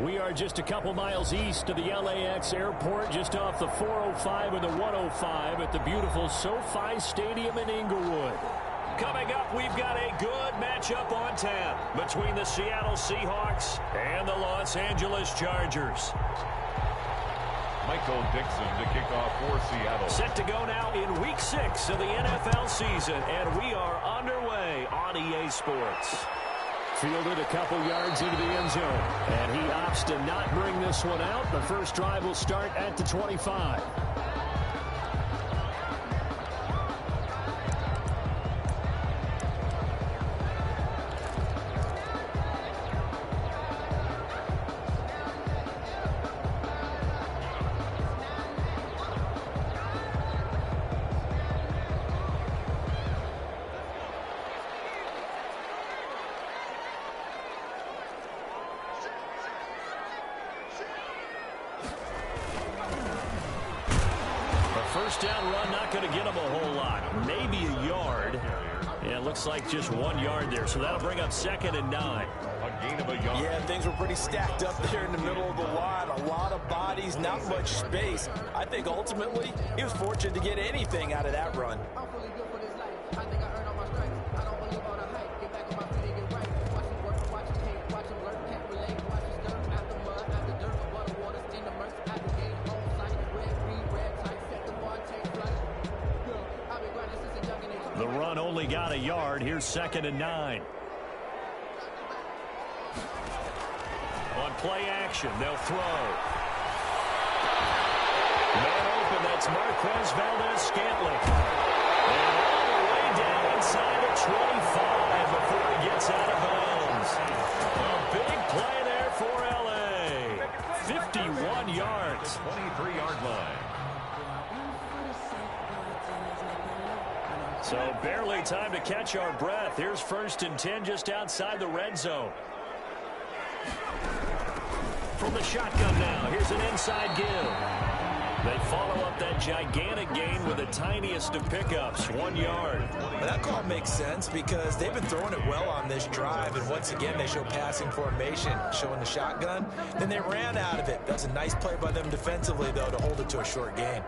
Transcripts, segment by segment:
We are just a couple miles east of the LAX airport, just off the 405 and the 105 at the beautiful SoFi Stadium in Inglewood. Coming up, we've got a good matchup on tap between the Seattle Seahawks and the Los Angeles Chargers. Michael Dixon to kick off for Seattle. Set to go now in Week 6 of the NFL season, and we are underway on EA Sports. Fielded a couple yards into the end zone, and he opts to not bring this one out. The first drive will start at the 25. First down run, not going to get him a whole lot. Maybe a yard. Yeah, it looks like just 1 yard there. So that'll bring up 2nd and 9. A gain of a yard. Yeah, things were pretty stacked up there in the middle of the line. A lot of bodies, not much space. I think ultimately he was fortunate to get anything out of that run. The run only got a yard. Here's 2nd and 9. On play action, they'll throw. Man open, that's Marquez Valdez-Scantling. And all the way down inside the 25 before he gets out of bounds. A big play there for L.A. 51 yards. 23-yard line. So barely time to catch our breath. Here's 1st and 10 just outside the red zone. From the shotgun now, here's an inside give. They follow up that gigantic gain with the tiniest of pickups, 1 yard. But that call makes sense because they've been throwing it well on this drive, and once again they show passing formation, showing the shotgun. Then they ran out of it. That's a nice play by them defensively, though, to hold it to a short gain.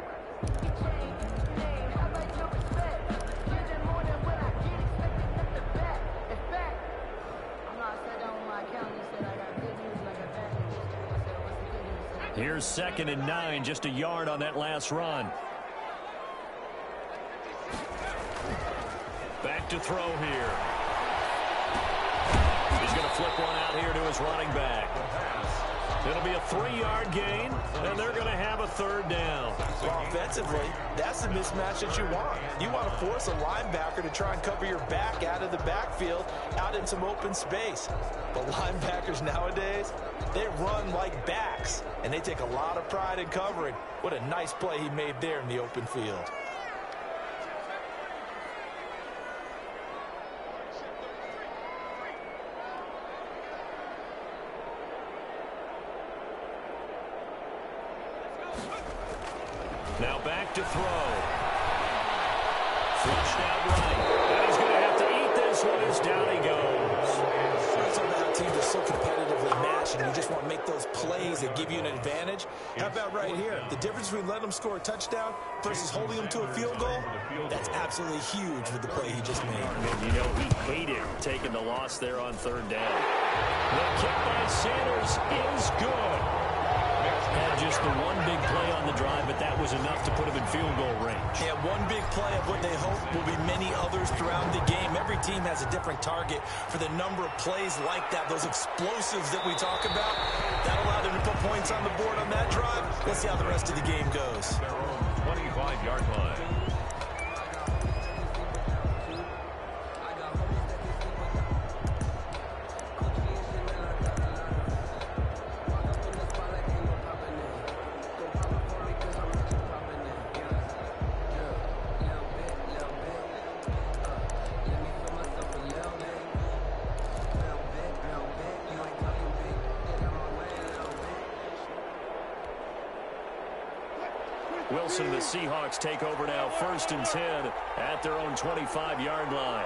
Here's 2nd and 9, just a yard on that last run. Back to throw here. He's going to flip one out here to his running back. It'll be a 3-yard gain, and they're going to have a 3rd down. Well, offensively, that's the mismatch that you want. You want to force a linebacker to try and cover your back out of the backfield, out in some open space. But linebackers nowadays, they run like backs, and they take a lot of pride in covering. What a nice play he made there in the open field. Now back to throw. Flushed out right. And he's going to have to eat this one as down he goes. That's how teams are so competitively matched, and you just want to make those plays that give you an advantage. How about right here? The difference between letting them score a touchdown versus holding them to a field goal, that's absolutely huge with the play he just made. And you know he hated taking the loss there on 3rd down. The kick by Sanders is good. Had just the one big play on the drive, but that was enough to put him in field goal range. Yeah, one big play of what they hope will be many others throughout the game. Every team has a different target for the number of plays like that, those explosives that we talk about. That allowed them to put points on the board on that drive. Let's see how the rest of the game goes. Their own 25-yard line. Wilson, the Seahawks take over now, 1st and 10 at their own 25-yard line.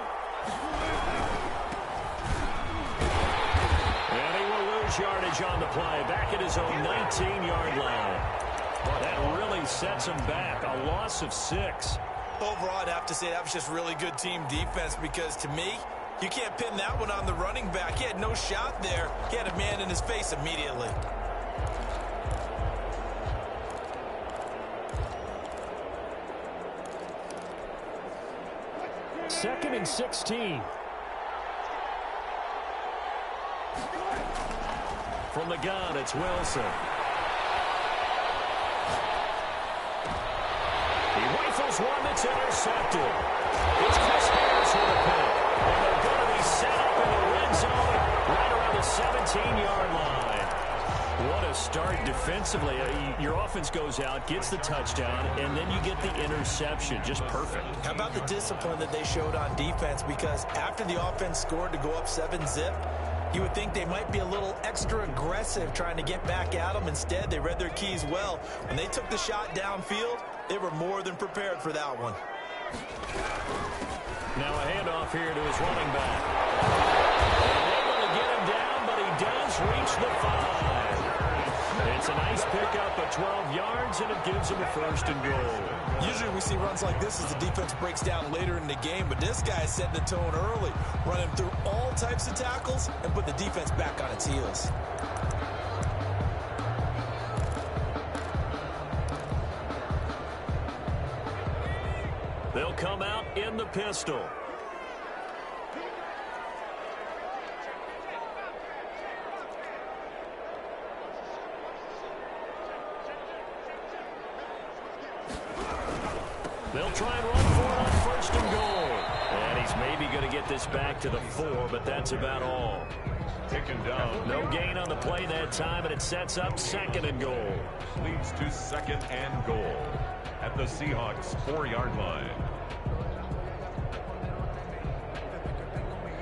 And he will lose yardage on the play. Back at his own 19-yard line. Well, that really sets him back. A loss of 6. Overall, I'd have to say that was just really good team defense because, to me, you can't pin that one on the running back. He had no shot there. He had a man in his face immediately. Second and 16. From the gun, it's Wilson. He rifles one that's intercepted. It's Chris Harris with a pick. And they're going to be set up in the red zone right around the 17-yard line. What a start defensively. Your offense goes out, gets the touchdown, and then you get the interception. Just perfect. How about the discipline that they showed on defense? Because after the offense scored to go up 7-zip, you would think they might be a little extra aggressive trying to get back at them. Instead, they read their keys well. When they took the shot downfield, they were more than prepared for that one. Now a handoff here to his running back. Able to get him down, but he does reach the 5. It's a nice pickup of 12 yards, and it gives him a first and goal. Usually we see runs like this as the defense breaks down later in the game, but this guy is setting the tone early, running through all types of tackles and put the defense back on its heels. They'll come out in the pistol. They'll try and run for it on first and goal. And he's maybe going to get this back to the 4, but that's about all. Taken down. No gain on the play that time, and it sets up second and goal. Leads to second and goal at the Seahawks 4-yard line.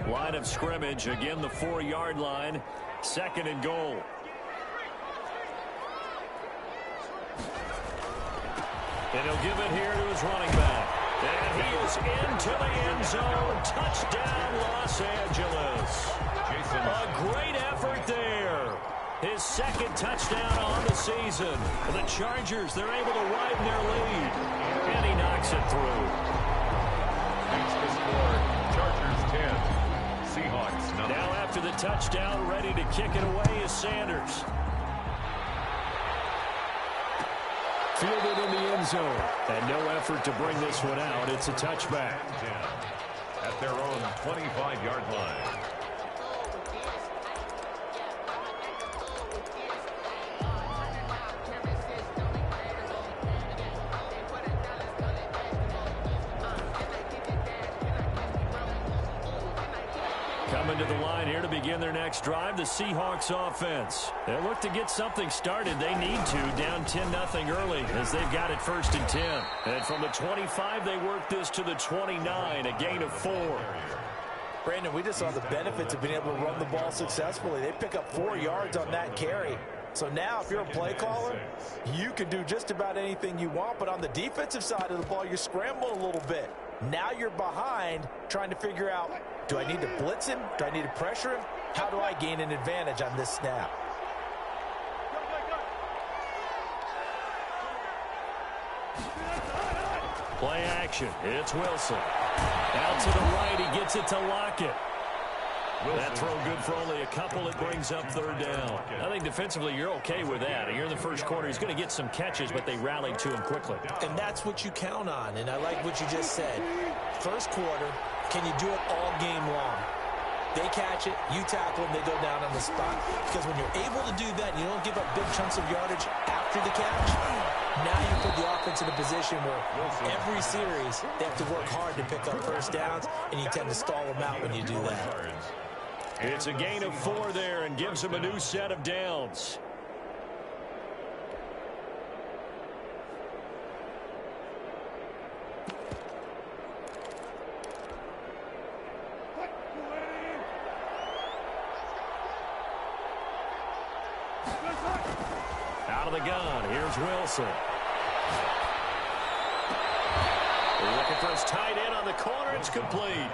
Line of scrimmage, again the 4-yard line. Second and goal. And he'll give it here to his running back. And he is into the end zone. Touchdown, Los Angeles. A great effort there. His second touchdown on the season. The Chargers, they're able to widen their lead. And he knocks it through. That's the score. Chargers 10. Seahawks 9. Now after the touchdown, ready to kick it away is Sanders. Fielded in the end zone. And no effort to bring this one out. It's a touchback. 10 at their own 25-yard line. Coming to the line here to begin their next drive, the Seahawks offense. They look to get something started. They need to, down 10-0 early as they've got it first and 10. And from the 25, they work this to the 29, a gain of 4. Brandon, we just saw the benefits of being able to run the ball successfully. They pick up 4 yards on that carry. So now if you're a play caller, you can do just about anything you want. But on the defensive side of the ball, you're scrambling a little bit. Now you're behind trying to figure out, do I need to blitz him? Do I need to pressure him? How do I gain an advantage on this snap? Play action. It's Wilson. Out to the right. He gets it to Lockett. That throw good for only a couple. It brings up third down. I think defensively you're okay with that. Here in the first quarter, he's going to get some catches, but they rallied to him quickly. And that's what you count on, and I like what you just said. First quarter, can you do it all game long? They catch it, you tackle them, they go down on the spot. Because when you're able to do that, you don't give up big chunks of yardage after the catch, now you put the offense in a position where every series they have to work hard to pick up first downs, and you tend to stall them out when you do that. It's a gain of 4 there and gives him a new set of downs. Out of the gun, here's Wilson. Looking for his tight end on the corner, it's complete.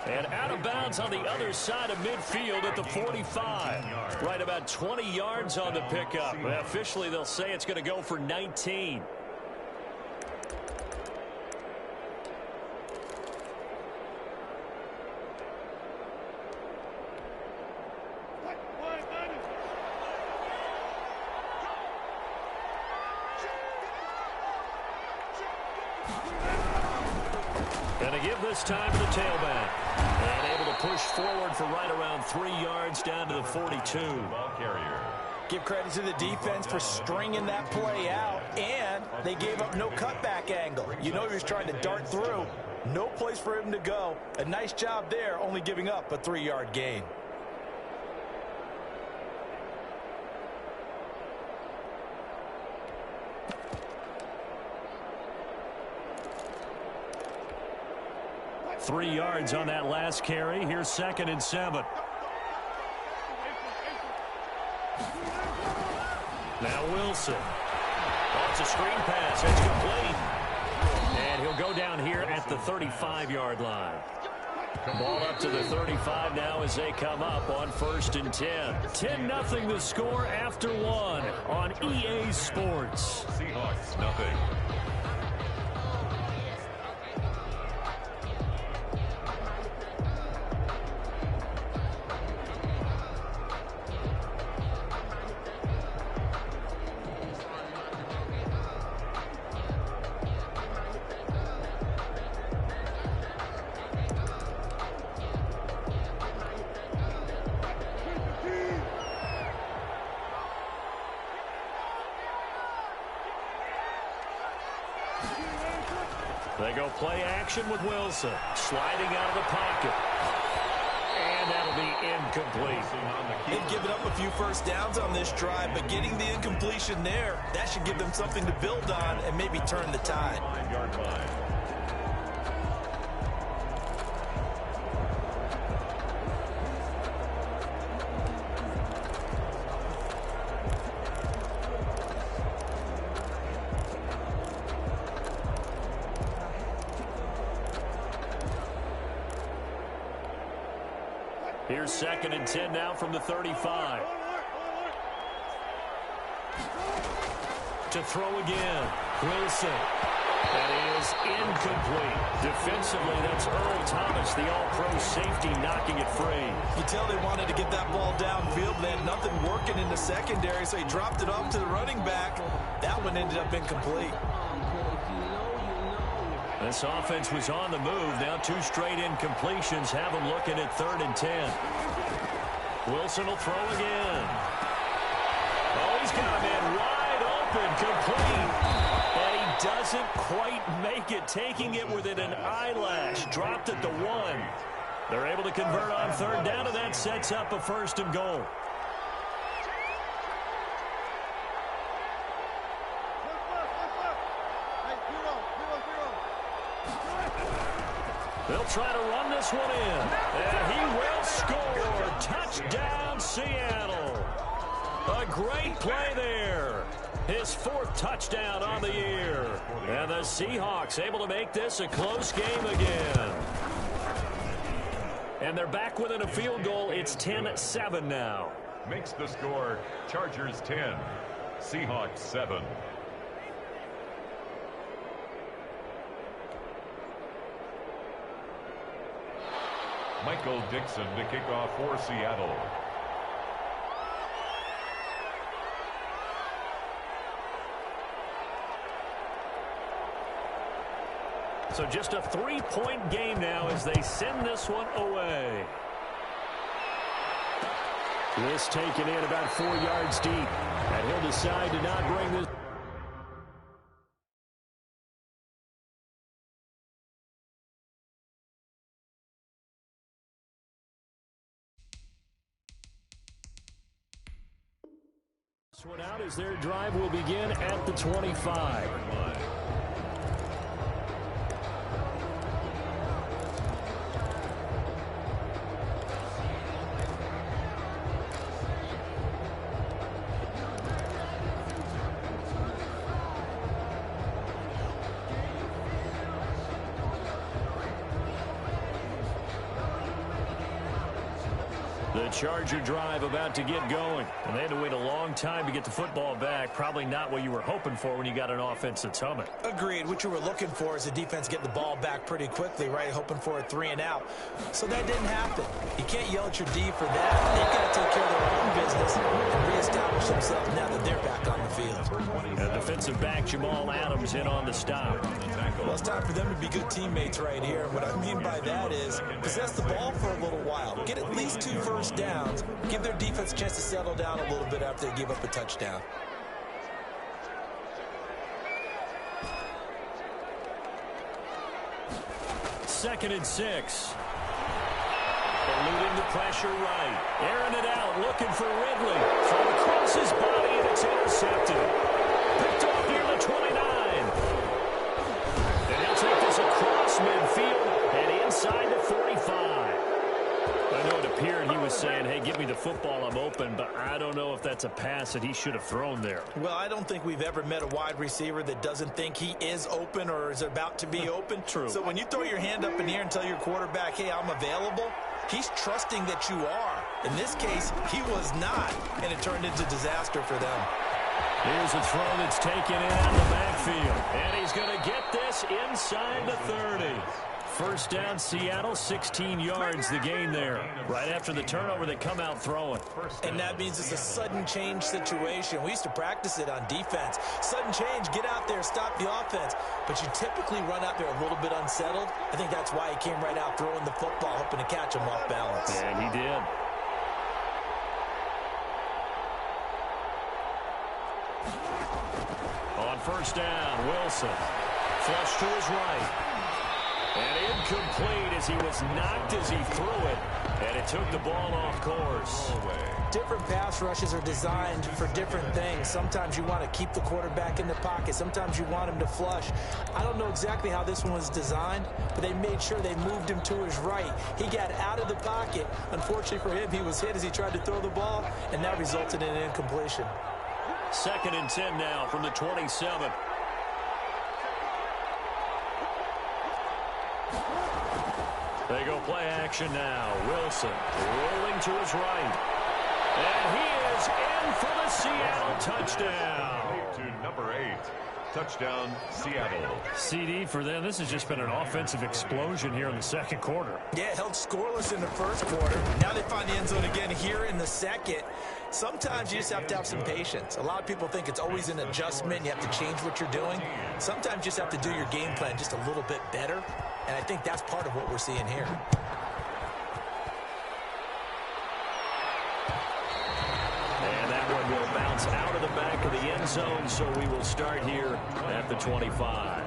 And out of bounds on the other side of midfield at the 45. Right about 20 yards on the pickup. Officially, they'll say it's going to go for 19. Going to give this time to the tailback. And able to push forward for right around 3 yards down to the 42. Ball carrier. Give credit to the defense for stringing that play out, and they gave up no cutback angle. You know he was trying to dart through. No place for him to go. A nice job there, only giving up a 3-yard gain. Three yards on that last carry. Here's 2nd and 7. Now Wilson. Oh, it's a screen pass. It's complete. And he'll go down here at the 35-yard line. Ball up to the 35 now as they come up on 1st and 10. 10-0 the score after 1 on EA Sports. Seahawks, nothing. They go play action with Wilson. Sliding out of the pocket. And that'll be incomplete. They've given up a few first downs on this drive, but getting the incompletion there, that should give them something to build on and maybe turn the tide. 5-yard line. Here's 2nd and 10 now from the 35. To throw again. Wilson. That is incomplete. Defensively, that's Earl Thomas, the all-pro safety, knocking it free. You tell they wanted to get that ball downfield. They had nothing working in the secondary, so he dropped it off to the running back. That one ended up incomplete. This offense was on the move. Now 2 straight incompletions have them looking at 3rd and 10. Wilson will throw again. Oh, he's got a man wide open, complete. But he doesn't quite make it, taking it within an eyelash. Dropped at the 1. They're able to convert on 3rd down, and that sets up a 1st and goal. They'll try to run this one in. And he will score. Touchdown, Seattle. A great play there. His 4th touchdown on the year. And the Seahawks able to make this a close game again. And they're back within a field goal. It's 10-7 now. Makes the score Chargers 10, Seahawks 7. Michael Dixon to kick off for Seattle. So just a 3-point game now as they send this one away. This taken in about 4 yards deep. And he'll decide to not bring this. This one out as their drive will begin at the 25. The Charger drive about to get going. And they had to wait a long time to get the football back. Probably not what you were hoping for when you got an offense that's humming. Agreed. What you were looking for is the defense getting the ball back pretty quickly, right? Hoping for a 3-and-out. So that didn't happen. You can't yell at your D for that. They've got to take care of their own business and reestablish themselves now that they're back on the field. And defensive back Jamal Adams in on the stop. Well, it's time for them to be good teammates right here. What I mean by that is possess the ball for a little while. Get at least 2 first downs. Give their defense a chance to settle down a little bit after they give up a touchdown. Second and 6. Eluding the pressure right. Airing it out, looking for Ridley. Throw across his body, and it's intercepted. Picked off near the 29. And he'll take this across midfield and inside the 45. I know it appeared he was saying, hey, give me the football, I'm open, but I don't know if that's a pass that he should have thrown there. Well, I don't think we've ever met a wide receiver that doesn't think he is open or is about to be open. True. So when you throw your hand up in the air and tell your quarterback, hey, I'm available, he's trusting that you are. In this case, he was not, and it turned into disaster for them. Here's a throw that's taken in out of the backfield. And he's going to get this inside the 30. First down, Seattle, 16 yards the gain there. Right after the turnover, they come out throwing. And that means it's a sudden change situation. We used to practice it on defense. Sudden change, get out there, stop the offense. But you typically run out there a little bit unsettled. I think that's why he came right out throwing the football, hoping to catch him off balance. And he did. On first down, Wilson. Flush to his right. And incomplete as he was knocked as he threw it. And it took the ball off course. Different pass rushes are designed for different things. Sometimes you want to keep the quarterback in the pocket. Sometimes you want him to flush. I don't know exactly how this one was designed, but they made sure they moved him to his right. He got out of the pocket. Unfortunately for him, he was hit as he tried to throw the ball, and that resulted in an incompletion. Second and 10 now from the 27. They go play action now. Wilson rolling to his right. And he is in for the Seattle touchdown. To number 8. Touchdown, Seattle. CD for them. This has just been an offensive explosion here in the second quarter. Yeah, held scoreless in the first quarter. Now they find the end zone again here in the second. Sometimes you just have to have some patience. A lot of people think it's always an adjustment. You have to change what you're doing. Sometimes you just have to do your game plan just a little bit better. And I think that's part of what we're seeing here. And that one will bounce out of the back of the end zone, so we will start here at the 25.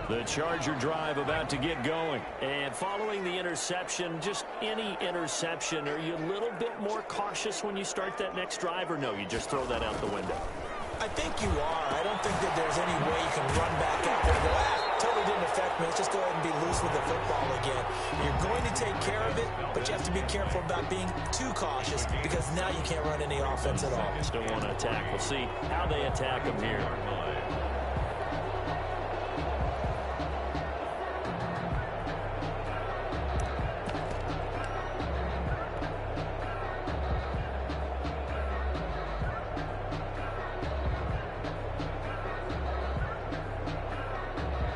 The Charger drive about to get going. And following the interception, just any interception, are you a little bit more cautious when you start that next drive, or no, you just throw that out the window? I think you are. I don't think that there's any way you can run back out there and go, totally didn't affect me. Let's just go ahead and be loose with the football again. You're going to take care of it, but you have to be careful about being too cautious because now you can't run any offense at all. Still want to attack. We'll see how they attack them here.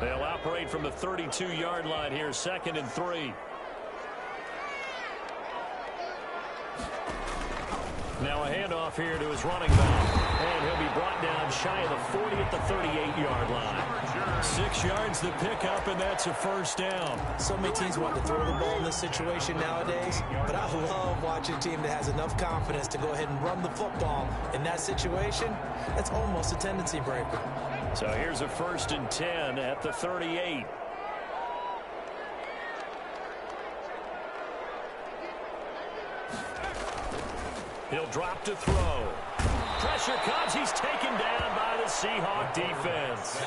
They'll operate from the 32-yard line here, 2nd and 3. Now a handoff here to his running back. And he'll be brought down shy of the 40 at the 38-yard line. 6 yards the pickup, and that's a first down. So many teams want to throw the ball in this situation nowadays, but I love watching a team that has enough confidence to go ahead and run the football. In that situation, that's almost a tendency breaker. So here's a 1st and 10 at the 38. He'll drop to throw. Pressure comes. He's taken down by the Seahawk defense.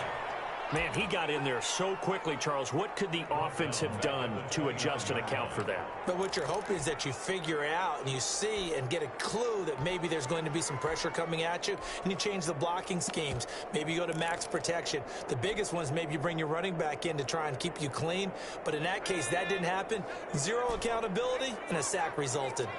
Man, he got in there so quickly, Charles. What could the offense have done to adjust and account for that? But what you're hoping is that you figure out and you see and get a clue that maybe there's going to be some pressure coming at you, and you change the blocking schemes. Maybe you go to max protection. The biggest one is maybe you bring your running back in to try and keep you clean. But in that case, that didn't happen. Zero accountability, and a sack resulted.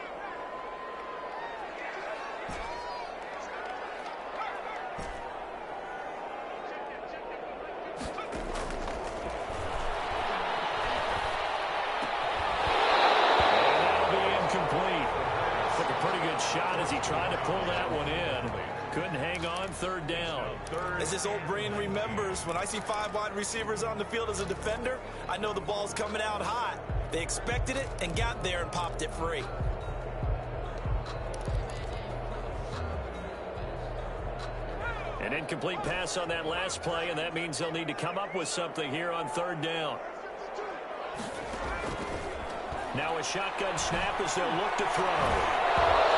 Shot as he tried to pull that one in. Couldn't hang on, third down. As this old brain remembers, when I see 5 wide receivers on the field as a defender, I know the ball's coming out hot. They expected it and got there and popped it free. An incomplete pass on that last play, and that means they'll need to come up with something here on third down. Now a shotgun snap as they'll look to throw.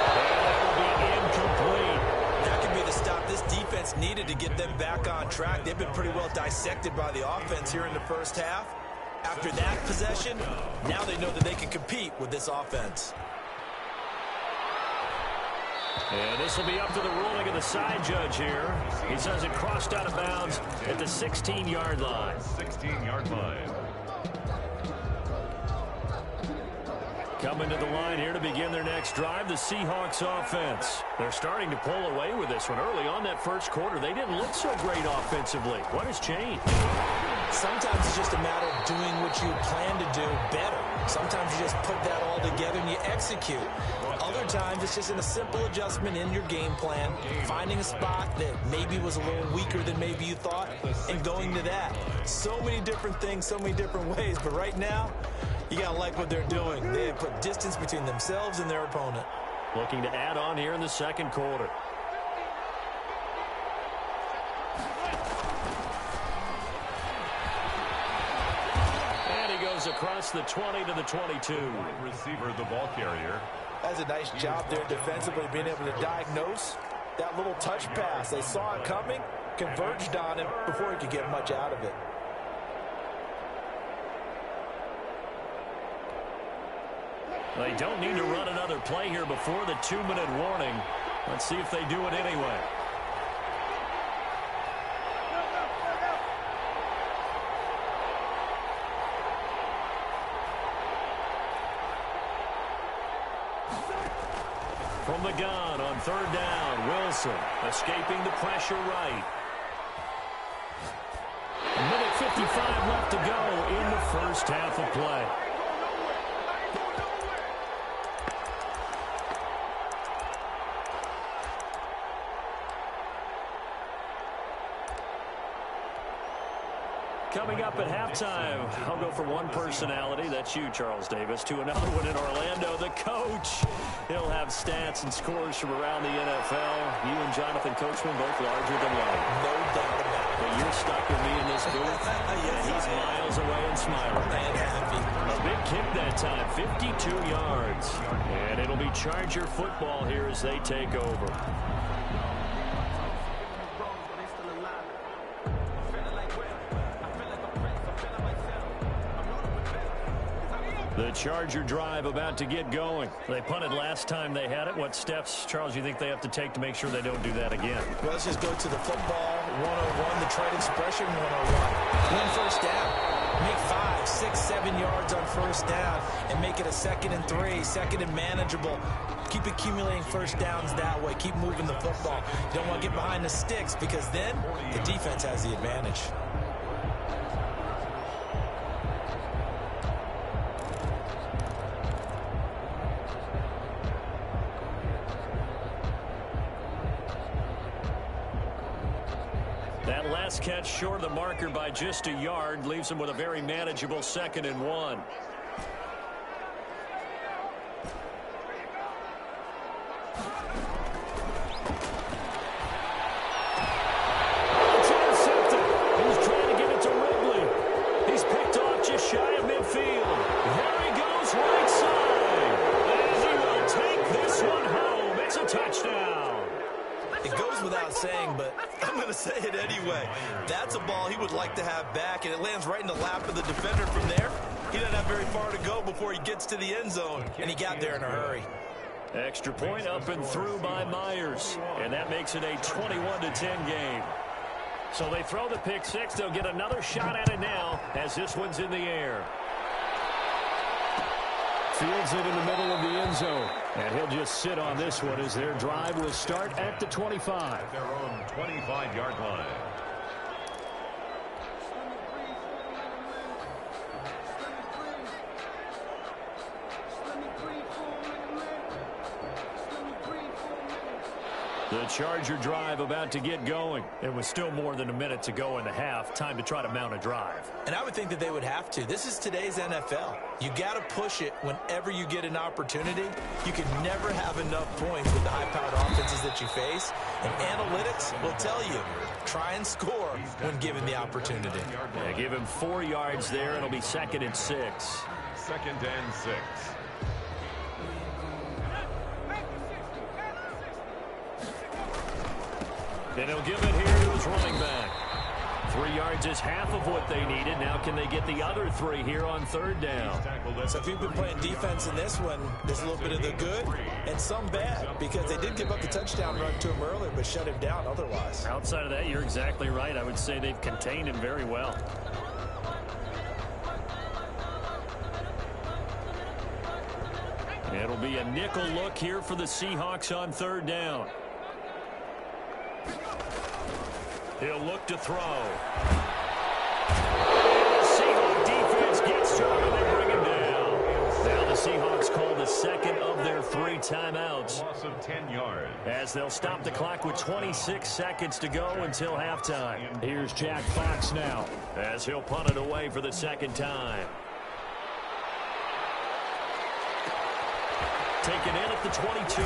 And that will be incomplete. That could be the stop this defense needed to get them back on track. They've been pretty well dissected by the offense here in the first half. After that possession, now they know that they can compete with this offense. And this will be up to the ruling of the side judge here. He says it crossed out of bounds at the 16-yard line. 16-yard line. Coming to the line here to begin their next drive, the Seahawks offense. They're starting to pull away with this one. Early on that first quarter, they didn't look so great offensively. What has changed? Sometimes it's just a matter of doing what you plan to do better. Sometimes you just put that all together and you execute. Other times it's just a simple adjustment in your game plan, finding a spot that maybe was a little weaker than maybe you thought, and going to that. So many different things, so many different ways, but right now, you got to like what they're doing. They have put distance between themselves and their opponent. Looking to add on here in the second quarter. And he goes across the 20 to the 22. Receiver, the ball carrier. That's a nice job there defensively, being able to diagnose that little touch pass. They saw it coming, converged on him before he could get much out of it. They don't need to run another play here before the 2-minute warning. Let's see if they do it anyway. From the gun on third down, Wilson escaping the pressure right. A minute 55 left to go in the first half of play. Coming up at halftime, I'll go from one personality, that's you, Charles Davis, to another one in Orlando, the coach. He'll have stats and scores from around the NFL. You and Jonathan Coachman both larger than life. No doubt about it. But you're stuck with me in this booth. Yes, he's miles away and smiling. And happy. A big kick that time, 52 yards. And it'll be Charger football here as they take over. The Charger drive about to get going. They punted last time they had it. What steps, Charles, you think they have to take to make sure they don't do that again? Well, let's just go to the football 101, the trade expression 101. Win first down. Make 5, 6, 7 yards on first down and make it a 2nd and 3, 2nd and manageable. Keep accumulating first downs that way. Keep moving the football. You don't want to get behind the sticks because then the defense has the advantage. That last catch short of the marker by just a yard leaves them with a very manageable 2nd and 1. It's intercepted. He's trying to get it to Ridley. He's picked off just shy of midfield. There he goes right side. And he will take this one home. It's a touchdown. It goes without saying, but I'm going to say it anyway. That's a ball he would like to have back, and it lands right in the lap of the defender from there. He doesn't have very far to go before he gets to the end zone, and he got there in a hurry. Extra point up and through by Myers, and that makes it a 21-10 game. So they throw the pick six. They'll get another shot at it now as this one's in the air. Fields it in the middle of the end zone, and he'll just sit on this one as their drive will start at the 25. Their own 25-yard line. The Charger drive about to get going. It was still more than a minute to go in the half. Time to try to mount a drive. And I would think that they would have to. This is today's NFL. You got to push it whenever you get an opportunity. You can never have enough points with the high-powered offenses that you face. And analytics will tell you, try and score when given the opportunity. Yeah, give him 4 yards there. It'll be 2nd and 6. 2nd and 6. And he'll give it here to his running back. 3 yards is half of what they needed. Now can they get the other 3 here on 3rd down? So if you've been playing defense in this one, there's a little bit of the good and some bad, because they did give up the touchdown run to him earlier, but shut him down otherwise. Outside of that, you're exactly right. I would say they've contained him very well. It'll be a nickel look here for the Seahawks on 3rd down. He'll look to throw. The Seahawks defense gets to him and they bring him down. Now the Seahawks call the 2nd of their 3 timeouts. Loss of 10 yards. As they'll stop the clock with 26 seconds to go until halftime. Here's Jack Fox now as he'll punt it away for the 2nd time. Taken in at the 22.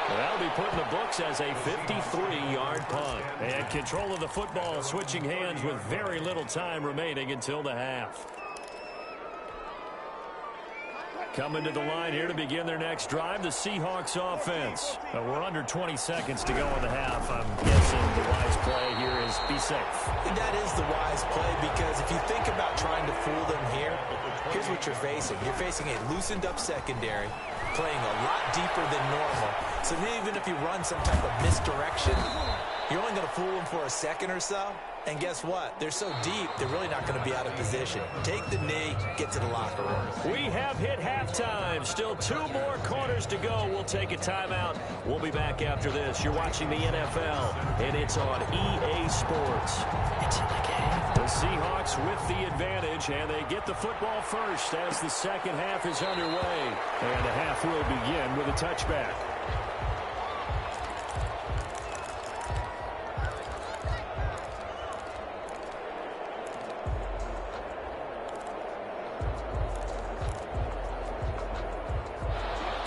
That'll be put in the books as a 53-yard punt. And control of the football switching hands with very little time remaining until the half. Coming to the line here to begin their next drive, the Seahawks offense. We're under 20 seconds to go in the half. I'm guessing the wise play here is be safe. And that is the wise play, because if you think about trying to fool them here, here's what you're facing. You're facing a loosened up secondary, playing a lot deeper than normal. So even if you run some type of misdirection, you're only going to fool them for a second or so. And guess what? They're so deep, they're really not going to be out of position. Take the knee, get to the locker room. We have hit halftime. Still 2 more quarters to go. We'll take a timeout. We'll be back after this. You're watching the NFL, and it's on EA Sports. It's in the game. The Seahawks with the advantage, and they get the football first as the 2nd half is underway. And the half will begin with a touchback.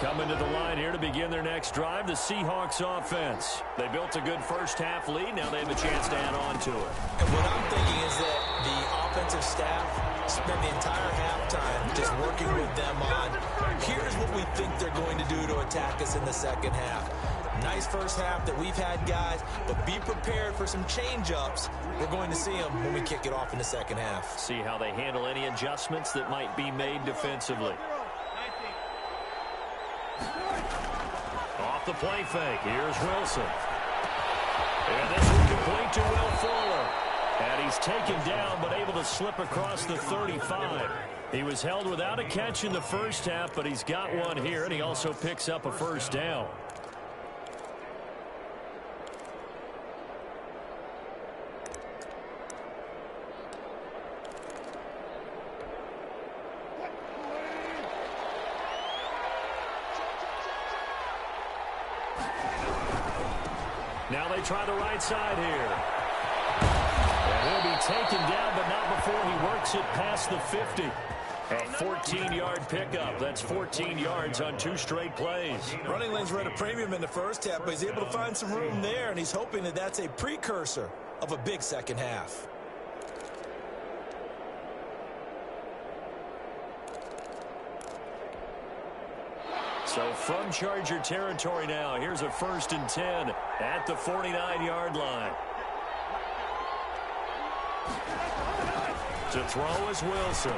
Coming to the line here to begin their next drive, the Seahawks offense. They built a good first half lead. Now they have a chance to add on to it. And what I'm thinking is that the offensive staff spent the entire halftime just working with them on, here's what we think they're going to do to attack us in the 2nd half. Nice first half that we've had, guys, but be prepared for some change-ups. We're going to see them when we kick it off in the 2nd half. See how they handle any adjustments that might be made defensively. Off the play fake, here's Wilson. And this will complete to Will Fuller. And he's taken down but able to slip across the 35. He was held without a catch in the first half, but he's got one here, and he also picks up a first down. Now they try the right side here. And he'll be taken down, but not before he works it past the 50. A 14-yard pickup. That's 14 yards on 2 straight plays. Running lanes were at a premium in the first half, but he's able to find some room there, and he's hoping that that's a precursor of a big 2nd half. So from Charger territory now, here's a 1st and 10 at the 49-yard line. To throw is Wilson.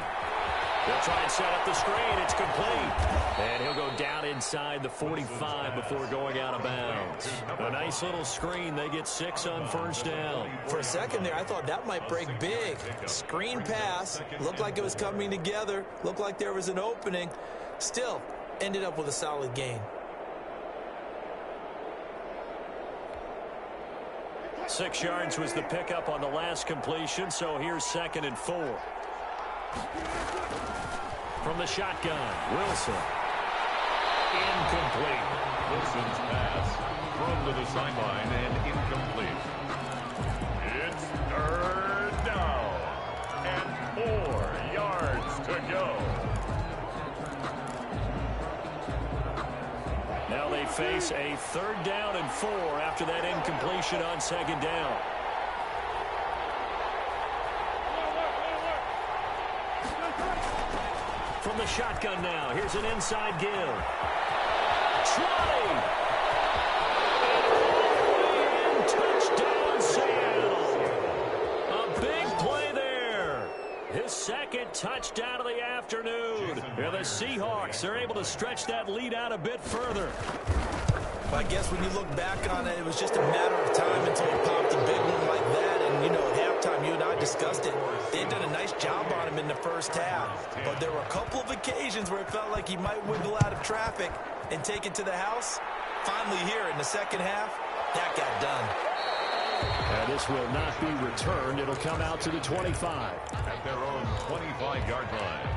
They'll try and set up the screen. It's complete. And he'll go down inside the 45 before going out of bounds. A nice little screen. They get 6 on first down. For a second there, I thought that might break big. Screen pass. Looked like it was coming together. Looked like there was an opening. Still, ended up with a solid gain. 6 yards was the pickup on the last completion, so here's 2nd and 4. From the shotgun, Wilson. Incomplete. Wilson's pass thrown to the sideline and incomplete. It's 3rd down and 4 yards to go. Now they face a 3rd down and 4 after that incompletion on 2nd down. From the shotgun now, here's an inside give. 20! And touchdown, Seattle! A big play there. His 2nd touchdown of the afternoon. And the Seahawks are able to stretch that lead out a bit further. I guess when you look back on it, it was just a matter of time until he popped a big one like that. And, you know, at halftime, you and I discussed it. They had done a nice job on him in the first half. But there were a couple of occasions where it felt like he might wiggle out of traffic and take it to the house. Finally here in the second half, that got done. And this will not be returned. It'll come out to the 25. At their own 25-yard line.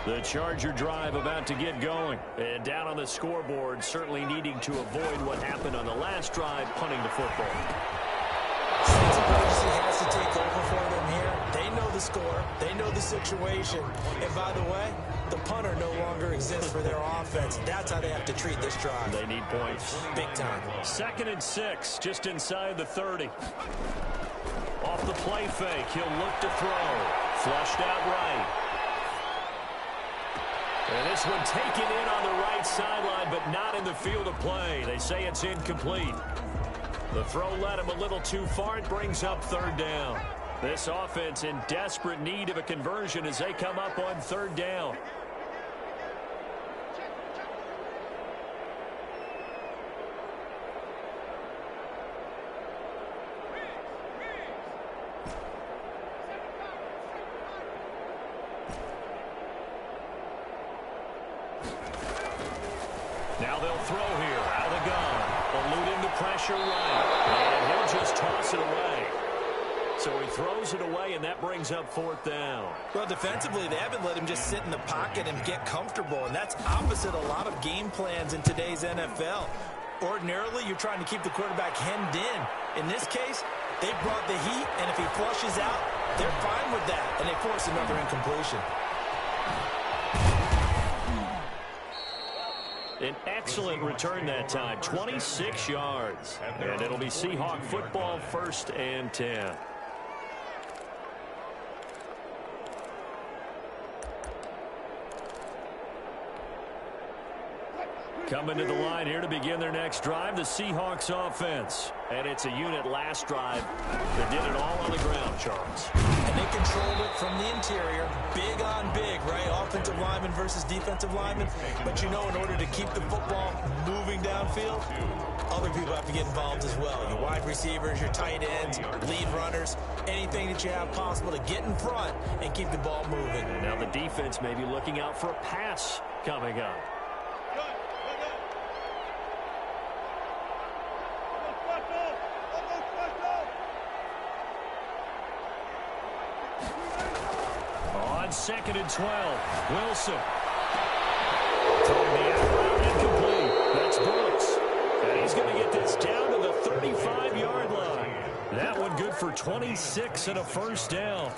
The Charger drive about to get going. And down on the scoreboard, certainly needing to avoid what happened on the last drive, punting the football. Sense of urgency has to take over for them here. They know the score. They know the situation. And by the way, the punter no longer exists for their offense. That's how they have to treat this drive. They need points. Big time. 2nd and 6, just inside the 30. Off the play fake, he'll look to throw. Flushed out right. And this one taken in on the right sideline, but not in the field of play. They say it's incomplete. The throw led him a little too far. It brings up 3rd down. This offense in desperate need of a conversion as they come up on 3rd down. Now they'll throw here, out of the gun. Eluding the pressure right. And he'll just toss it away. So he throws it away, and that brings up 4th down. Well, defensively, they haven't let him just sit in the pocket and get comfortable, and that's opposite a lot of game plans in today's NFL. Ordinarily, you're trying to keep the quarterback hemmed in. In this case, they brought the heat, and if he flushes out, they're fine with that, and they force another incompletion. An excellent return that time, 26 yards. And it'll be Seahawk football, 1st and 10. Coming to the line here to begin their next drive, the Seahawks offense. And it's a unit last drive that did it all on the ground, Charles. And they controlled it from the interior. Big on big, right? Offensive lineman versus defensive lineman. But you know, in order to keep the football moving downfield, other people have to get involved as well. Your wide receivers, your tight ends, lead runners, anything that you have possible to get in front and keep the ball moving. And now the defense may be looking out for a pass coming up. On 2nd and 12, Wilson. Throwing the out incomplete. That's Brooks. And he's going to get this down to the 35-yard line. That one good for 26 and a 1st down.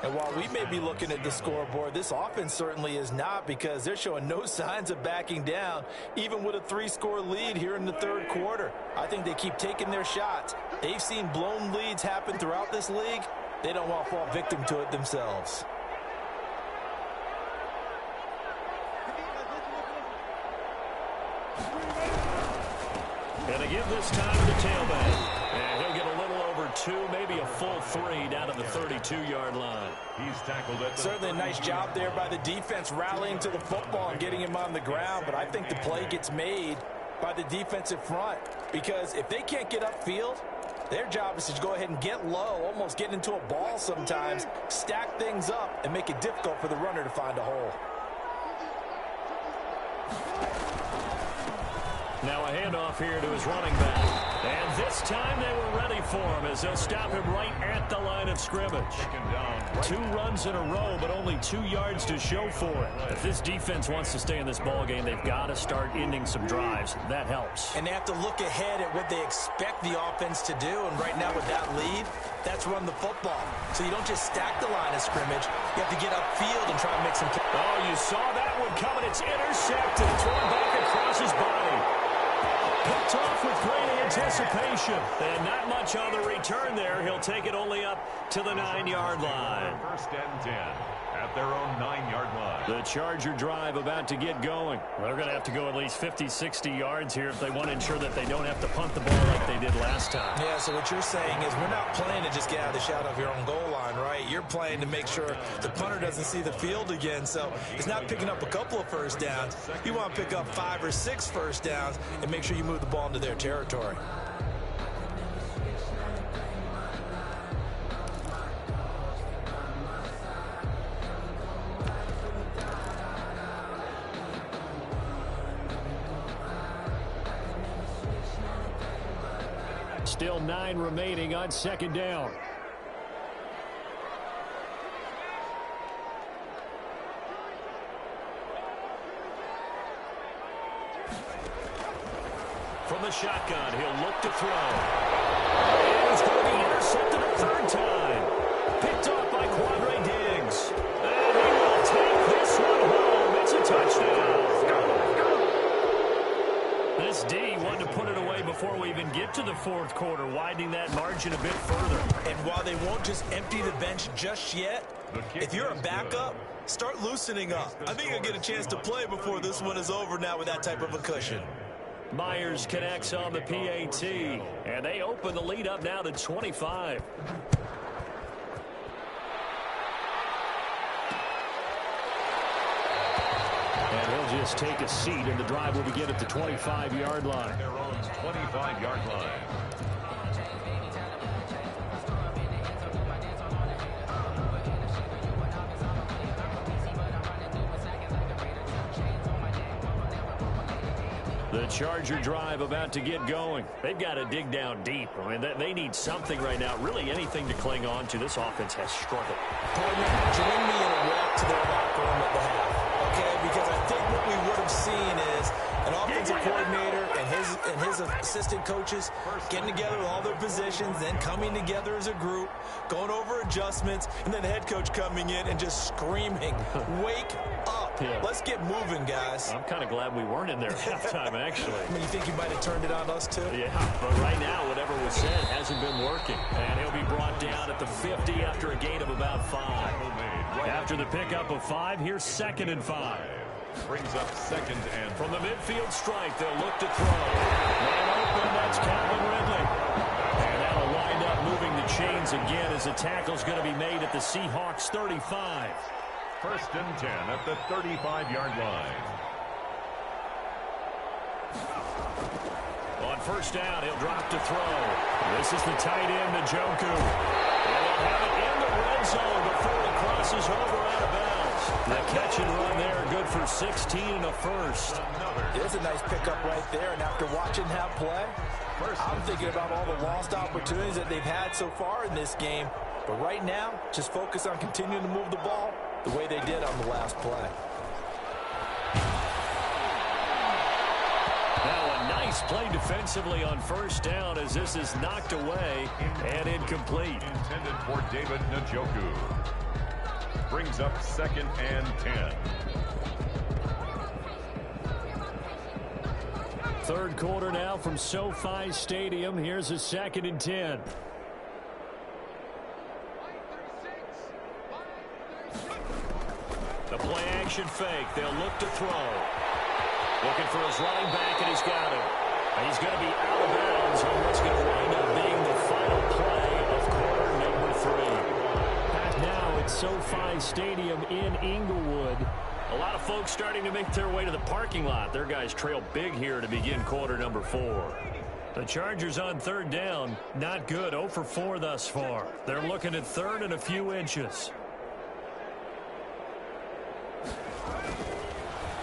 And while we may be looking at the scoreboard, this offense certainly is not, because they're showing no signs of backing down, even with a 3-score lead here in the 3rd quarter. I think they keep taking their shots. They've seen blown leads happen throughout this league. They don't want to fall victim to it themselves. give this time to the tailback. And he'll get a little over 2, maybe a full 3 down to the 32-yard line. He's tackled at the Certainly a nice job there by the defense rallying to the football and getting him on the ground, but I think the play gets made by the defensive front because if they can't get upfield, their job is to go ahead and get low, almost get into a ball sometimes, stack things up, and make it difficult for the runner to find a hole. Now a handoff here to his running back. And this time they were ready for him as they'll stop him right at the line of scrimmage. 2 runs in a row, but only 2 yards to show for it. If this defense wants to stay in this ball game, they've got to start ending some drives. That helps. And they have to look ahead at what they expect the offense to do. And right now with that lead, that's run the football. So you don't just stack the line of scrimmage. You have to get upfield and try to make some... Oh, you saw that one coming. It's intercepted. Thrown back across his body. Picked off with great anticipation. And not much on the return there. He'll take it only up to the 9-yard line. First and 10 at their own 9-yard line. The Charger drive about to get going. Well, they're going to have to go at least 50, 60 yards here if they want to ensure that they don't have to punt the ball like they did last time. Yeah, so what you're saying is we're not playing to just get out of the shadow of your own goal line, right? You're playing to make sure the punter doesn't see the field again. So it's not picking up a couple of first downs. You want to pick up 5 or 6 first downs and make sure you move the ball into their territory. Still 9 remaining on second down. From the shotgun, he'll look to throw. And he's going to be intercepted a 3rd time. Picked off by Quandre Diggs. And he will take this one home. It's a touchdown. This D wanted to put it away before we even get to the 4th quarter, widening that margin a bit further. And while they won't just empty the bench just yet, if you're a backup, start loosening up. I think you'll get a chance to play before this one is over now with that type of a cushion. Myers connects on the PAT, and they open the lead up now to 25. And he'll just take a seat, and the drive will begin at the 25-yard line. Their own 25-yard line. The Charger drive about to get going. They've got to dig down deep. I mean, they need something right now, really anything to cling on to. This offense has struggled. Partner, join me in a walk to their locker room at the half, okay? Because I think what we would have seen is an offensive coordinator and his assistant coaches getting together with all their positions, then coming together as a group, going over adjustments, and then the head coach coming in and just screaming, wake up. Yeah. Let's get moving, guys. I'm kind of glad we weren't in there at halftime, actually. I mean, you think you might have turned it on us, too? Yeah, but right now, whatever was said hasn't been working. And he'll be brought down at the 50 after a gain of about 5. After the pickup of 5, here's 2nd and 5. Brings up 2nd and from the midfield strike, they'll look to throw. Man open, that's Calvin Ridley. And that'll wind up moving the chains again as the tackle's going to be made at the Seahawks 35. 1st and 10 at the 35-yard line. On 1st down, he'll drop to throw. This is the tight end, Njoku. And they'll have it in the red zone before it crosses over out of bounds. The catch and run there, good for 16 and a 1st. There's a nice pickup right there, and after watching him play, I'm thinking about all the lost opportunities that they've had so far in this game. But right now, just focus on continuing to move the ball the way they did on the last play. Now a nice play defensively on 1st down as this is knocked away and incomplete. Intended for David Njoku. Brings up 2nd and 10. 3rd quarter now from SoFi Stadium. Here's a 2nd and 10. The play action fake. They'll look to throw. Looking for his running back, and he's got him. He's going to be out of bounds on what's going to wind up being the final play of quarter number 3. Back now at SoFi Stadium in Inglewood. A lot of folks starting to make their way to the parking lot. Their guys trail big here to begin quarter number 4. The Chargers on third down. Not good. 0 for 4 thus far. They're looking at third and a few inches.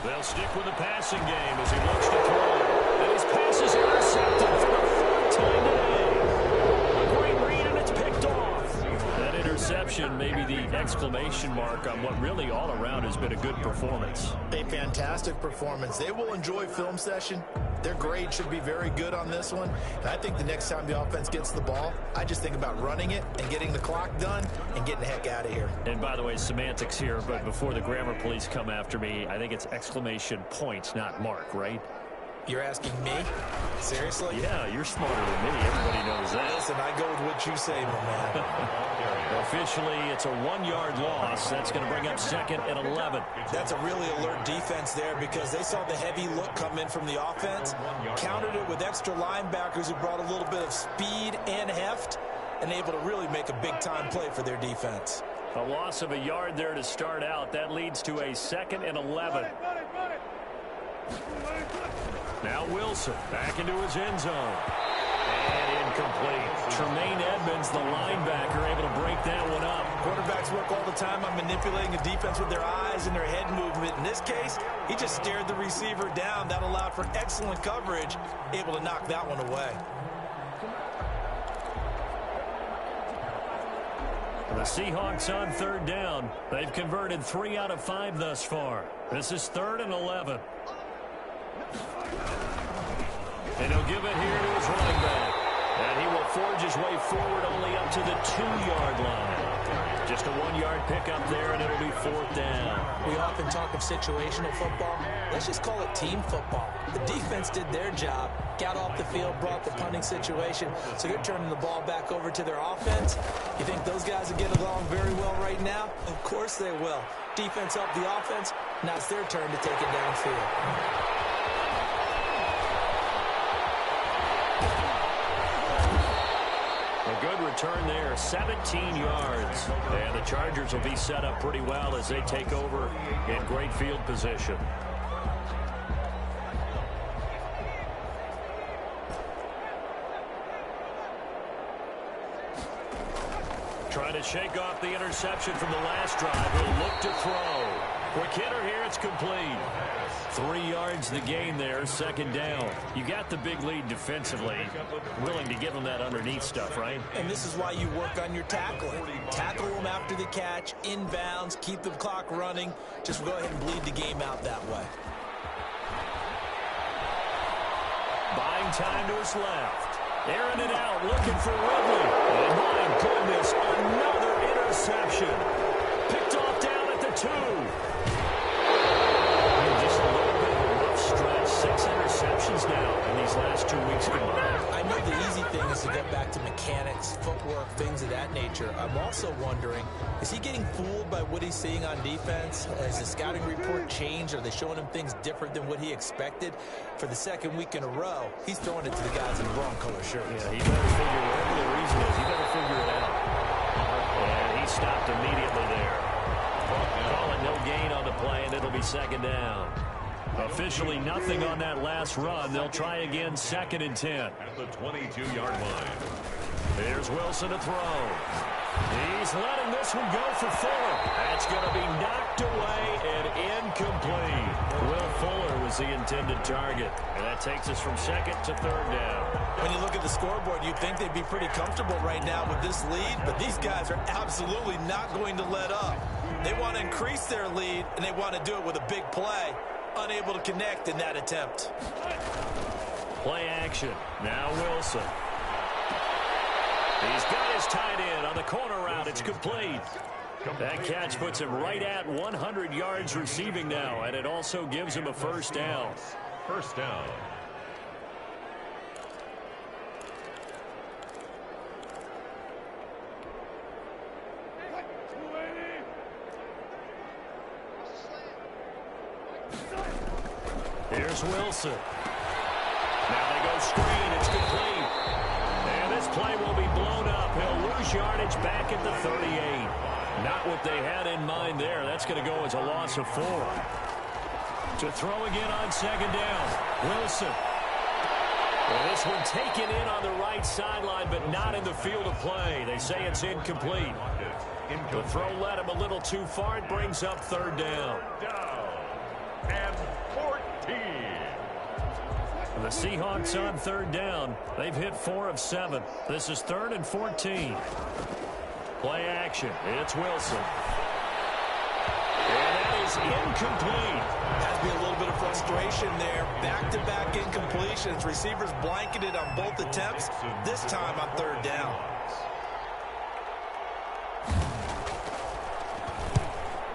They'll stick with the passing game as he looks to throw. And his pass is intercepted for the 4th time today. A great read, and it's picked off. That interception may be the exclamation mark on what really all around has been a good performance. A fantastic performance. They will enjoy film session. Their grade should be very good on this one. And I think the next time the offense gets the ball, I just think about running it and getting the clock done and getting the heck out of here. And by the way, semantics here, but before the grammar police come after me, I think it's exclamation points, not mark, right? You're asking me? Seriously? Yeah, you're smarter than me. Everybody knows that. Listen, I go with what you say, my man. Officially, it's a 1-yard loss. That's going to bring up 2nd and 11. That's a really alert defense there because they saw the heavy look come in from the offense, countered it with extra linebackers who brought a little bit of speed and heft, and able to really make a big-time play for their defense. A loss of a yard there to start out. That leads to a 2nd and 11. Now Wilson back into his end zone. And incomplete. Tremaine Edmonds, the linebacker, able to break that one up. Quarterbacks work all the time on manipulating a defense with their eyes and their head movement. In this case, he just stared the receiver down. That allowed for excellent coverage, able to knock that one away. The Seahawks on third down. They've converted 3 out of 5 thus far. This is 3rd and 11. And he'll give it here to his running back. And he will forge his way forward only up to the 2-yard line. Just a 1-yard pickup there, and it'll be 4th down. We often talk of situational football. Let's just call it team football. The defense did their job, got off the field, brought the punting situation, so they're turning the ball back over to their offense. You think those guys will get along very well right now? Of course they will. Defense helped the offense. Now it's their turn to take it downfield. A good return there, 17 yards. And the Chargers will be set up pretty well as they take over in great field position. Trying to shake off the interception from the last drive. He'll look to throw. Quick hitter here, it's complete. 3 yards the gain there, 2nd down. You got the big lead defensively. Willing to give them that underneath stuff, right? And this is why you work on your tackling. Tackle them after the catch, inbounds, keep the clock running. Just go ahead and bleed the game out that way. Buying time to his left. Airing it out, looking for Ridley. And my goodness, another interception. Picked off down at the 2. Just a little bit of a rough stretch. 6 interceptions now in these last 2 weeks combined. I know the easy thing is to get back to mechanics, footwork, things of that nature. I'm also wondering, is he getting fooled by what he's seeing on defense? Has the scouting report changed? Are they showing him things different than what he expected? For the 2nd week in a row, he's throwing it to the guys in the wrong color shirts. Yeah, he better figure whatever the reason is. He better figure it out. And he stopped immediately there. Calling no gain on the play, and it'll be 2nd down. Officially nothing on that last run. They'll try again, 2nd and 10. At the 22-yard line. There's Wilson to throw. He's letting this one go for Fuller. That's going to be knocked away and incomplete. Will Fuller was the intended target. And that takes us from 2nd to 3rd down. When you look at the scoreboard, you'd think they'd be pretty comfortable right now with this lead, but these guys are absolutely not going to let up. They want to increase their lead, and they want to do it with a big play. Unable to connect in that attempt. Play action. Now Wilson. He's got his tight end on the corner route. It's complete. That catch puts him right at 100 yards receiving now, and it also gives him a 1st down. 1st down. Here's Wilson. Now they go screen. It's complete. And this play will be blown up. He'll lose yardage back at the 38. Not what they had in mind there. That's going to go as a loss of 4. To throw again on second down. Wilson. Well, this one taken in on the right sideline, but not in the field of play. They say it's incomplete. The throw led him a little too far. It brings up third down. And 14. The Seahawks on third down. They've hit 4 of 7. This is 3rd and 14. Play action. It's Wilson. And that is incomplete. Has to be a little bit of frustration there. Back-to-back incompletions. Receivers blanketed on both attempts. This time on third down.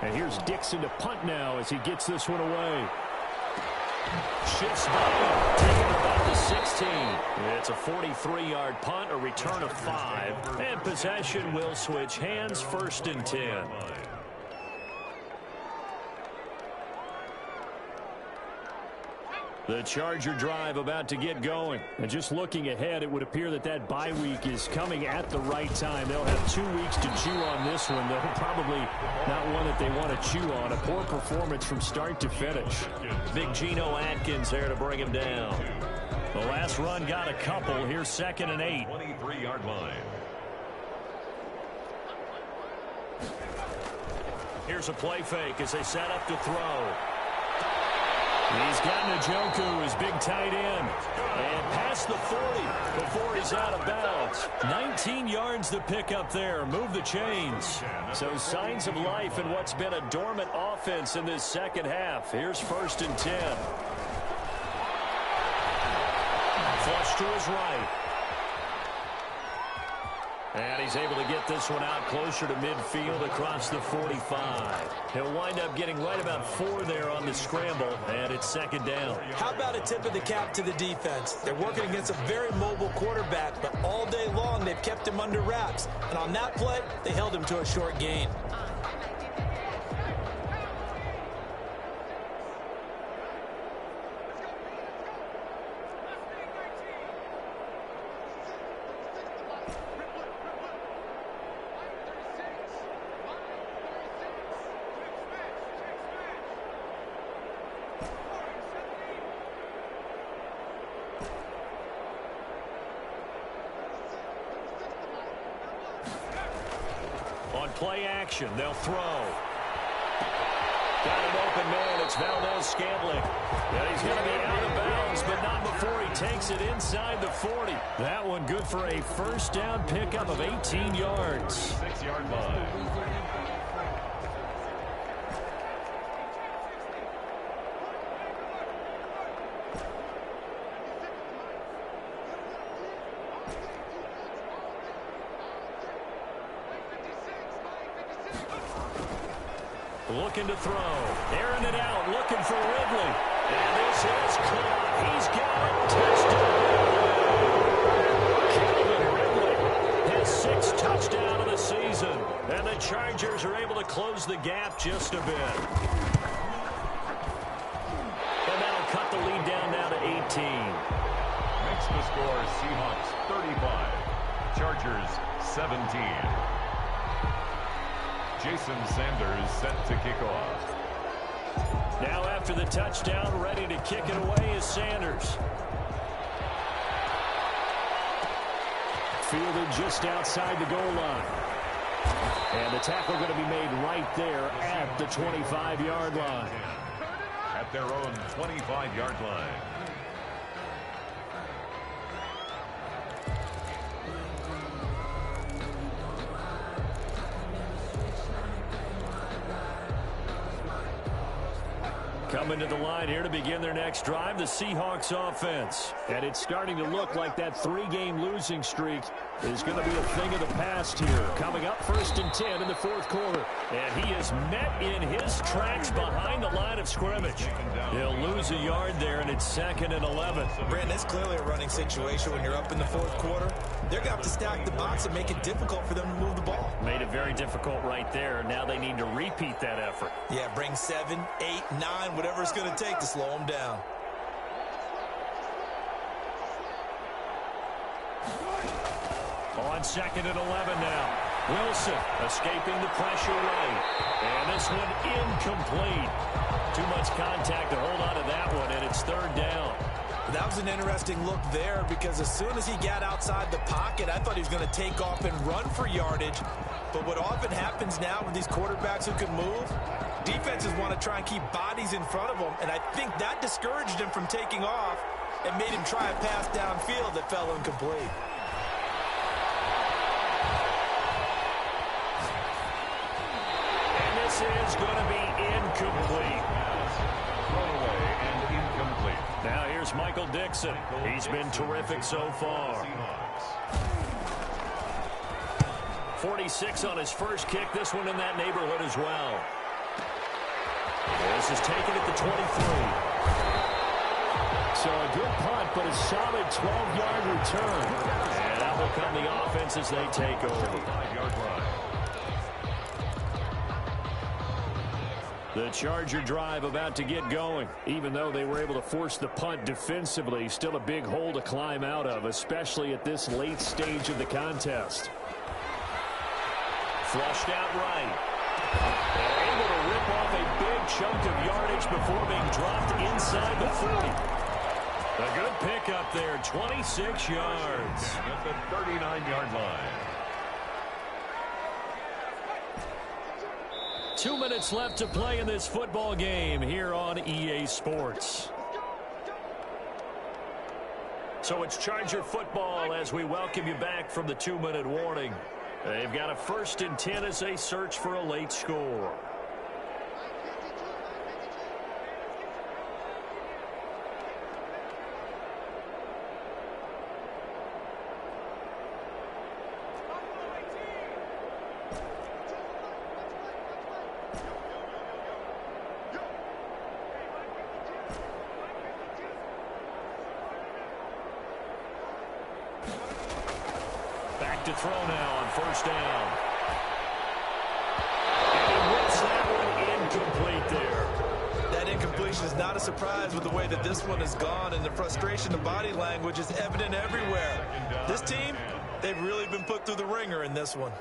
And here's Dixon to punt now as he gets this one away. Shifts by, taking about the 16. It's a 43-yard punt, a return of 5. And possession will switch hands, 1st and 10. The Charger drive about to get going. And just looking ahead, it would appear that that bye week is coming at the right time. They'll have 2 weeks to chew on this one, though probably not one that they want to chew on. A poor performance from start to finish. Big Geno Atkins there to bring him down. The last run got a couple. Here's 2nd and 8. 23-yard line. Here's a play fake as they set up to throw. He's got Njoku, his big tight end. And past the 40 before he's out of bounds. 19 yards to pick up there. Move the chains. So signs of life in what's been a dormant offense in this second half. Here's 1st and 10. Flush to his right. And he's able to get this one out closer to midfield across the 45. He'll wind up getting right about 4 there on the scramble, and it's 2nd down. How about a tip of the cap to the defense? They're working against a very mobile quarterback, but all day long they've kept him under wraps. And on that play, they held him to a short gain. Play action. They'll throw. Got an open man. It's Valdez-Scantling. And he's going to be out of bounds, but not before he takes it inside the 40. That one good for a 1st down pickup of 18 yards. 6-yard line. Looking to throw. Airing it out. Looking for Ridley. And this is caught. He's got it. Touchdown. Calvin Ridley has 6 touchdowns of the season. And the Chargers are able to close the gap just a bit. And that'll cut the lead down now to 18. Makes the score Seahawks 35. Chargers 17. Jason Sanders set to kick off. Now after the touchdown, ready to kick it away is Sanders. Fielded just outside the goal line. And the tackle going to be made right there at the 25-yard line. At their own 25-yard line. Coming to the line here to begin their next drive, the Seahawks offense. And it's starting to look like that 3-game losing streak is going to be a thing of the past here. Coming up 1st and 10 in the 4th quarter. And he is met in his tracks behind the line of scrimmage. He'll lose a yard there, and it's 2nd and 11. Brandon, it's clearly a running situation when you're up in the 4th quarter. They're going to have to stack the box and make it difficult for them to move the ball. Made it very difficult right there. Now they need to repeat that effort. Yeah, bring 7, 8, 9, whatever it's going to take to slow them down. On 2nd and 11 now. Wilson escaping the pressure right. And this one incomplete. Too much contact to hold on to that one, and it's 3rd down. That was an interesting look there because as soon as he got outside the pocket, I thought he was going to take off and run for yardage. But what often happens now with these quarterbacks who can move, defenses want to try and keep bodies in front of them, and I think that discouraged him from taking off and made him try a pass downfield that fell incomplete. And this is going to be incomplete. Thrown away and incomplete. Now here's Michael Dixon. He's been terrific so far. 46 on his first kick. This one in that neighborhood as well. This is taken at the 23. So a good punt, but a solid 12-yard return. And that will come the offense as they take over. 5-yard line. The Charger drive about to get going. Even though they were able to force the punt defensively, still a big hole to climb out of, especially at this late stage of the contest. Flushed out right. They're able to rip off a big chunk of yardage before being dropped inside the 40. A good pickup there, 26 yards. At the 39-yard line. 2 minutes left to play in this football game here on EA Sports. So it's Charger football as we welcome you back from the 2-minute warning. They've got a 1st and 10 as they search for a late score. To throw now on 1st down. And he whips that one incomplete there. That incompletion is not a surprise with the way that this one has gone, and the frustration of body language is evident everywhere. This team, they've really been put through the ringer in this one.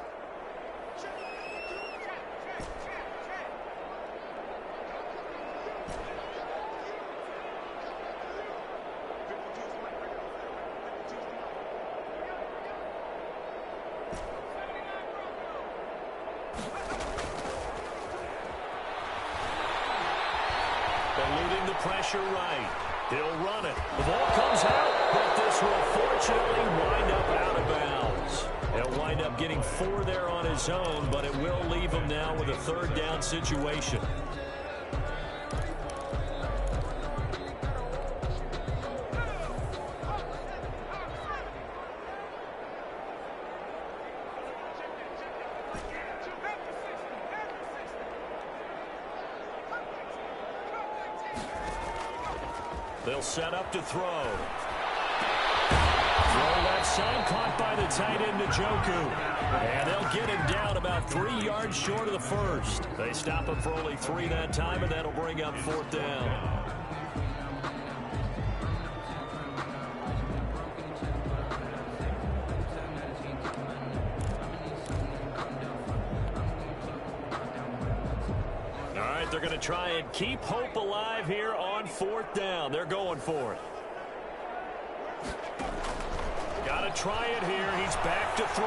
Eluding the pressure right. He'll run it. The ball comes out, but this will fortunately wind up out of bounds. He'll wind up getting 4 there on his own, but it will leave him now with a 3rd down situation. They'll set up to throw. Throw left side, caught by the tight end, Njoku. And they'll get him down about 3 yards short of the 1st. They stop him for only 3 that time, and that'll bring up 4th down. They're going to try and keep hope alive here on 4th down. They're going for it. Got to try it here. He's back to throw.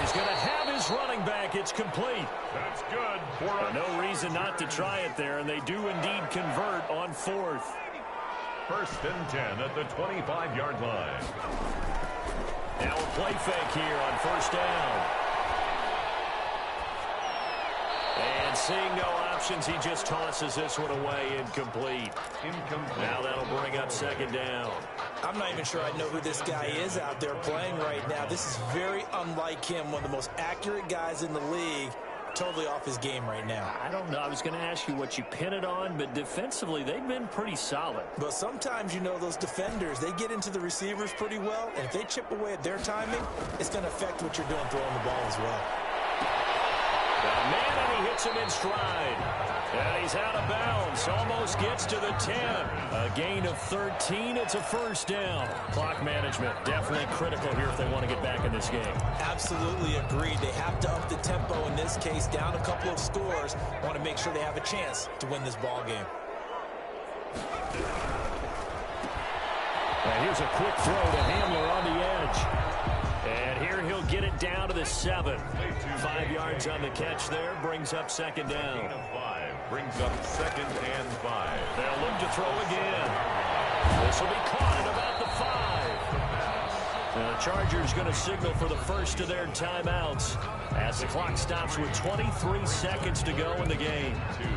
He's going to have his running back. It's complete. That's good. No reason not to try it there, and they do indeed convert on 4th. 1st and 10 at the 25-yard line. Now a play fake here on 1st down. And seeing no options, he just tosses this one away, incomplete. Now that'll bring up 2nd down. I'm not even sure I know who this guy is out there playing right now. This is very unlike him, one of the most accurate guys in the league. Totally off his game right now. I don't know. I was going to ask you what you pin it on, but defensively, they've been pretty solid. But sometimes, you know, those defenders, they get into the receivers pretty well, and if they chip away at their timing, it's going to affect what you're doing throwing the ball as well. Man, and he hits him in stride. And he's out of bounds. Almost gets to the 10. A gain of 13. It's a first down. Clock management definitely critical here if they want to get back in this game. Absolutely agreed. They have to up the tempo in this case. Down a couple of scores. Want to make sure they have a chance to win this ball game. And here's a quick throw to Hamler on the edge. And here he'll get it down to the 7. 5 yards on the catch there. Brings up second down. Gain of 5. Brings up 2nd and 5. They'll look to throw again. This will be caught at about the 5. And the Chargers going to signal for the first of their timeouts as the clock stops with 23 seconds to go in the game. 2.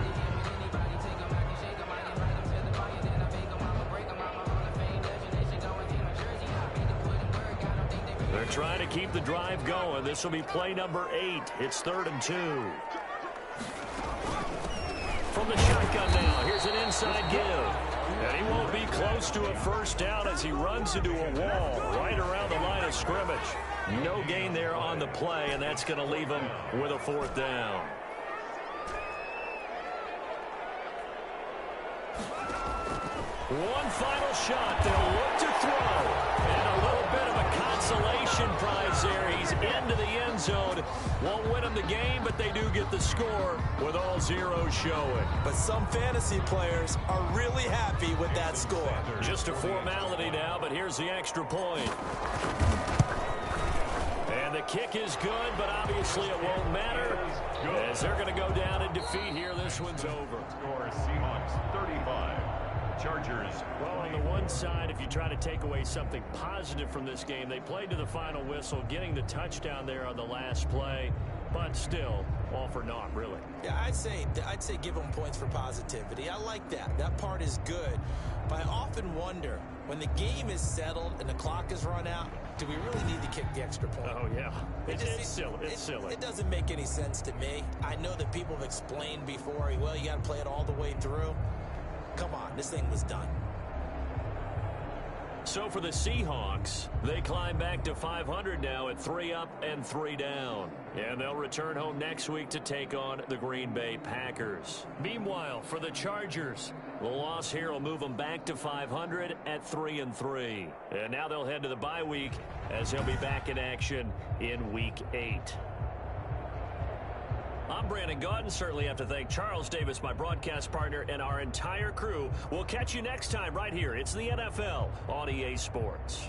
They're trying to keep the drive going. This will be play number 8. It's 3rd and 2. From the shotgun now, here's an inside give. And he won't be close to a first down as he runs into a wall right around the line of scrimmage. No gain there on the play, and that's going to leave him with a 4th down. One final shot. They'll look to throw. And a little bit of a consolation prize there. He's into the end zone. Won't win them the game, but they do get the score with all zeros showing. But some fantasy players are really happy with that score. Just a formality now, but here's the extra point. And the kick is good, but obviously it won't matter as they're going to go down in defeat here. This one's over. Score Seahawks 35. Chargers. Well, on the one side, if you try to take away something positive from this game, they played to the final whistle, getting the touchdown there on the last play, but still, all for naught, really. Yeah, I'd say give them points for positivity. I like that. That part is good. But I often wonder, when the game is settled and the clock is run out, do we really need to kick the extra point? Oh, yeah. It's silly. It's silly. It doesn't make any sense to me. I know that people have explained before, well, you got to play it all the way through. Come on, this thing was done. So for the Seahawks, they climb back to 500 now at 3 up and 3 down. And they'll return home next week to take on the Green Bay Packers. Meanwhile, for the Chargers, the loss here will move them back to 500 at 3 and 3. And now they'll head to the bye week as they'll be back in action in Week 8. I'm Brandon Gaudin. Certainly have to thank Charles Davis, my broadcast partner, and our entire crew. We'll catch you next time right here. It's the NFL on EA Sports.